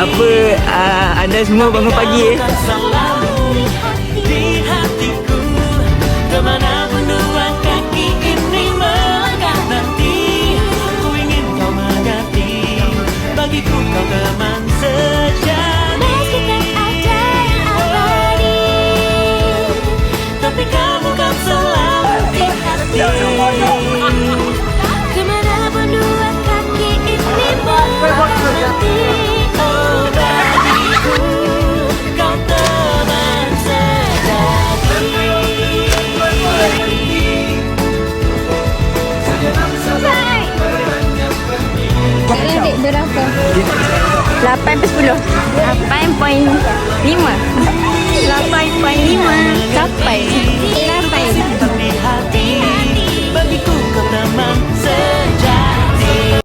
Apa anda semua bangun pagi Di hatiku, kemanapun dua kaki ini melangkah nanti, ku ingin kau mengerti, bagiku kau teman sejati. Meskipun ada yang abadi, Tapi kamu kan selalu di hati. kemanapun dua kaki ini melangkah nanti. Oh bagiku, kau teman sejati. Sekarang dek berapa? 8/10. 8.5. 8.5. Capai. Capai. Tetap di hati, bagiku kau teman